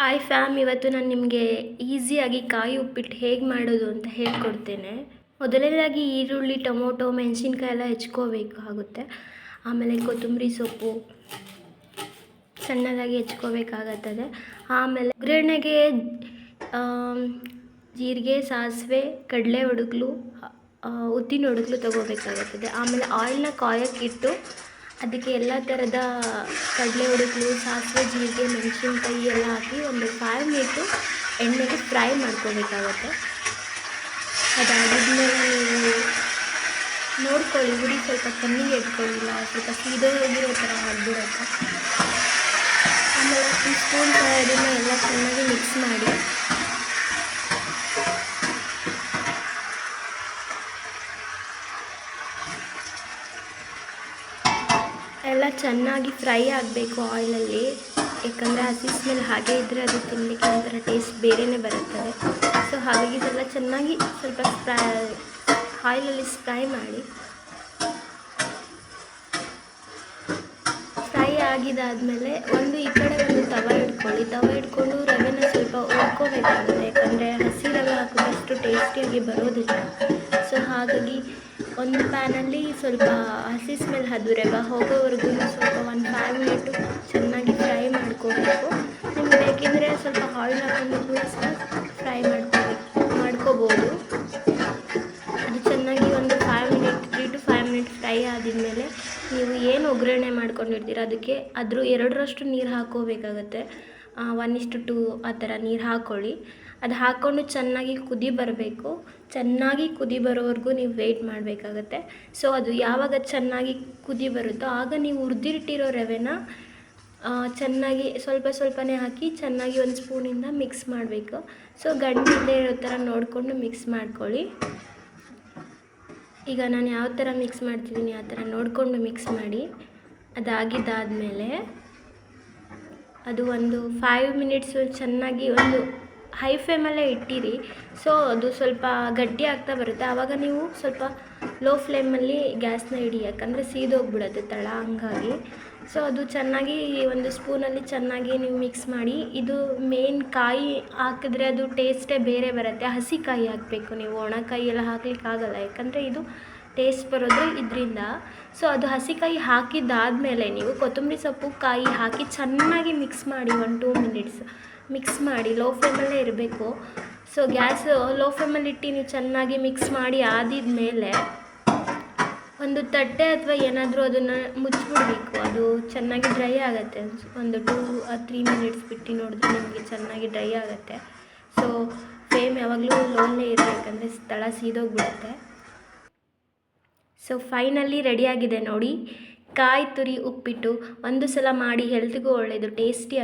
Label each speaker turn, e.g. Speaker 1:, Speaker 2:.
Speaker 1: Hi fam, ಇವತ್ತು ನಾನು ನಿಮಗೆ ಈಸಿಯಾಗಿ ಕಾಯಿ ಉಪ್ಪಿಟ್ಟು ಹೇಗೆ ಮಾಡೋದು ಅಂತ ಹೇಳ್ಕೊಡ್ತೇನೆ. ಮೊದಲನೇದಾಗಿ ಈರುಳ್ಳಿ, ಟೊಮೊಟೊ, ಮೆಣಸಿನ್ಕಾಯಿ ಎಲ್ಲ ಹೆಚ್ಕೋಬೇಕಾಗುತ್ತೆ. ಆಮೇಲೆ ಕೊತ್ತಂಬರಿ ಸೊಪ್ಪು ಸಣ್ಣದಾಗಿ ಹೆಚ್ಕೋಬೇಕಾಗುತ್ತದೆ. ಆಮೇಲೆ ಒಗ್ಗರಣೆಗೆ ಜೀರಿಗೆ, ಸಾಸಿವೆ, ಕಡಲೆ ಒಡಗಲು, ಉದ್ದಿನ ಒಡಗಲು ತೊಗೋಬೇಕಾಗುತ್ತದೆ. ಆಮೇಲೆ ಆಯಿಲ್ನ ಕಾಯೋಕ್ಕಿಟ್ಟು ಅದಕ್ಕೆ ಎಲ್ಲ ಥರದ ಕಡಲೆ ಒಡಗಲು, ಸಾಸಿವೆ, ಜೀರಿಗೆ, ಮೆಣಸಿನ್ಕಾಯಿ ಎಲ್ಲ ಹಾಕಿ ಒಂದು 5 ಮಿನಿಟು ಎಣ್ಣೆಗೆ ಫ್ರೈ ಮಾಡ್ಕೋಬೇಕಾಗತ್ತೆ. ಅದಾಗಿದ್ಮೇಲೆ ನೀವು ನೋಡ್ಕೊಳ್ಳಿ, ಉರಿ ಸ್ವಲ್ಪ ಕಮ್ಮಿಗೆ ಇಟ್ಕೊಳ್ಳಿಲ್ಲ, ಸ್ವಲ್ಪ ಸೀದೋಗಿರೋ ಥರ ಆಗಿಬಿಡುತ್ತೆ. ಆಮೇಲೆ ಈ ಸ್ಪೂನ್ ಸಹಾಯದಿಂದ ಎಲ್ಲ ಚೆನ್ನಾಗಿ ಮಿಕ್ಸ್ ಮಾಡಿ ಎಲ್ಲ ಚೆನ್ನಾಗಿ ಫ್ರೈ ಆಗಬೇಕು ಆಯಿಲಲ್ಲಿ. ಯಾಕಂದರೆ ಹಸಿ ಸ್ಮೆಲ್ ಹಾಗೆ ಇದ್ದರೆ ಅದು ತಿನ್ನಲಿಕ್ಕೆ ಒಂಥರ ಟೇಸ್ಟ್ ಬೇರೆಯೇ ಬರುತ್ತದೆ. ಸೊ ಹಾಗಾಗಿ ಇದೆಲ್ಲ ಚೆನ್ನಾಗಿ ಸ್ವಲ್ಪ ಆಯಿಲಲ್ಲಿ ಫ್ರೈ ಮಾಡಿ. ಫ್ರೈ ಆಗಿದ್ದಾದಮೇಲೆ ಈ ಕಡೆ ಒಂದು ತವ ಇಟ್ಕೊಂಡು ರವೆನ ಸ್ವಲ್ಪ ಹುರ್ಕೋಬೇಕಾಗುತ್ತೆ. ಯಾಕಂದರೆ ಹಸಿ ರವೆ ಹಾಕಿದಷ್ಟು ಟೇಸ್ಟಿಯಾಗಿ ಬರೋದಿಲ್ಲ. ಸೊ ಹಾಗಾಗಿ ಒಂದು ಪ್ಯಾನಲ್ಲಿ ಸ್ವಲ್ಪ ಹಸಿ ಸ್ಮೆಲ್ ರವೆ ಹೋಗೋವರೆಗೂ ಸ್ವಲ್ಪ 5 ಮಿನಿಟು ಚೆನ್ನಾಗಿ ಫ್ರೈ ಮಾಡ್ಕೋಬೇಕು. ನಿಮ್ಗೆ ಬೇಕೆಂದರೆ ಸ್ವಲ್ಪ ಆಯಿಲ್ ಹಾಕೊಂಡು ಕೂಡ ಸಹ ಫ್ರೈ ಮಾಡ್ಕೋಬೋದು. ಅದು ಚೆನ್ನಾಗಿ ಒಂದು 3 to 5 ಮಿನಿಟ್ ಫ್ರೈ ಆದಮೇಲೆ ನೀವು ಏನು ಒಗ್ಗರಣೆ ಮಾಡ್ಕೊಂಡಿರ್ತೀರ ಅದಕ್ಕೆ ಅದ್ರ 2ರಷ್ಟು ನೀರು ಹಾಕ್ಕೋಬೇಕಾಗತ್ತೆ. 1:2 ಆ ಥರ ನೀರು ಹಾಕ್ಕೊಳ್ಳಿ. ಅದು ಹಾಕ್ಕೊಂಡು ಚೆನ್ನಾಗಿ ಕುದಿ ಬರಬೇಕು. ಚೆನ್ನಾಗಿ ಕುದಿ ಬರೋವರೆಗೂ ನೀವು ವೆಯ್ಟ್ ಮಾಡಬೇಕಾಗತ್ತೆ. ಸೊ ಅದು ಯಾವಾಗ ಚೆನ್ನಾಗಿ ಕುದಿ ಬರುತ್ತೋ ಆಗ ನೀವು ಹುರಿದಿಟ್ಟಿರೋ ರವೆನ ಚೆನ್ನಾಗಿ ಸ್ವಲ್ಪನೇ ಹಾಕಿ ಚೆನ್ನಾಗಿ ಒಂದು ಸ್ಪೂನಿಂದ ಮಿಕ್ಸ್ ಮಾಡಬೇಕು. ಸೊ ಗಂಟಿಲ್ಲದೆ ಇರೋ ಥರ ನೋಡಿಕೊಂಡು ಮಿಕ್ಸ್ ಮಾಡ್ಕೊಳ್ಳಿ. ಈಗ ನಾನು ಯಾವ ಥರ ಮಿಕ್ಸ್ ಮಾಡ್ತಿದ್ದೀನಿ ಆ ಥರ ನೋಡಿಕೊಂಡು ಮಿಕ್ಸ್ ಮಾಡಿ. ಅದಾಗಿದ್ದಾದಮೇಲೆ ಅದು ಒಂದು 5 ಮಿನಿಟ್ಸು ಚೆನ್ನಾಗಿ ಒಂದು ಹೈ ಫ್ಲೇಮಲ್ಲೇ ಇಟ್ಟಿರಿ. ಸೊ ಅದು ಸ್ವಲ್ಪ ಗಟ್ಟಿ ಆಗ್ತಾ ಬರುತ್ತೆ. ಆವಾಗ ನೀವು ಸ್ವಲ್ಪ ಲೋ ಫ್ಲೇಮಲ್ಲಿ ಗ್ಯಾಸ್ನ ಇಡಿ, ಯಾಕಂದರೆ ಸೀದೋಗ್ಬಿಡುತ್ತೆ ತಳ, ಹಂಗಾಗಿ. ಸೊ ಅದು ಚೆನ್ನಾಗಿ ಒಂದು ಸ್ಪೂನಲ್ಲಿ ಚೆನ್ನಾಗಿ ನೀವು ಮಿಕ್ಸ್ ಮಾಡಿ. ಇದು ಮೇನ್ ಕಾಯಿ ಹಾಕಿದ್ರೆ ಅದು ಟೇಸ್ಟೇ ಬೇರೆ ಬರುತ್ತೆ. ಹಸಿ ಕಾಯಿ ಹಾಕಬೇಕು, ನೀವು ಒಣಕಾಯಿ ಎಲ್ಲ ಹಾಕ್ಲಿಕ್ಕಾಗಲ್ಲ, ಯಾಕಂದರೆ ಇದು ಟೇಸ್ಟ್ ಬರೋದು ಇದರಿಂದ. ಸೊ ಅದು ಹಸಿಕಾಯಿ ಹಾಕಿದ್ದಾದಮೇಲೆ ನೀವು ಕೊತ್ತಂಬರಿ ಸೊಪ್ಪು, ಕಾಯಿ ಹಾಕಿ ಚೆನ್ನಾಗಿ ಮಿಕ್ಸ್ ಮಾಡಿ. 1-2 ಮಿನಿಟ್ಸ್ ಮಿಕ್ಸ್ ಮಾಡಿ. ಲೋ ಫ್ಲೇಮಲ್ಲೇ ಇರಬೇಕು. ಸೊ ಗ್ಯಾಸ್ ಲೋ ಫ್ಲೇಮಲ್ಲಿ ಇಟ್ಟು ನೀವು ಚೆನ್ನಾಗಿ ಮಿಕ್ಸ್ ಮಾಡಿ ಆದಿದ್ಮೇಲೆ ಒಂದು ತಟ್ಟೆ ಅಥವಾ ಏನಾದರೂ ಅದನ್ನು ಮುಚ್ಚಿಬಿಡಬೇಕು. ಅದು ಚೆನ್ನಾಗಿ ಡ್ರೈ ಆಗುತ್ತೆ. ಒಂದು 2-3 ಮಿನಿಟ್ಸ್ ಬಿಟ್ಟು ನೋಡಿದ್ರೆ ನಿಮಗೆ ಚೆನ್ನಾಗಿ ಡ್ರೈ ಆಗುತ್ತೆ. ಸೊ ಫ್ಲೇಮ್ ಯಾವಾಗಲೂ ಲೋನೇ ಇರಬೇಕಂದ್ರೆ ತಳ ಸೀದೋಗ್ಬಿಡುತ್ತೆ. ಸೊ ಫೈನಲಿ ರೆಡಿಯಾಗಿದೆ ನೋಡಿ, ಕಾಯಿ ತುರಿ ಉಪ್ಪಿಟ್ಟು. ಒಂದು ಸಲ ಮಾಡಿ, ಹೆಲ್ತ್ಗೂ ಒಳ್ಳೆಯದು, ಟೇಸ್ಟಿ.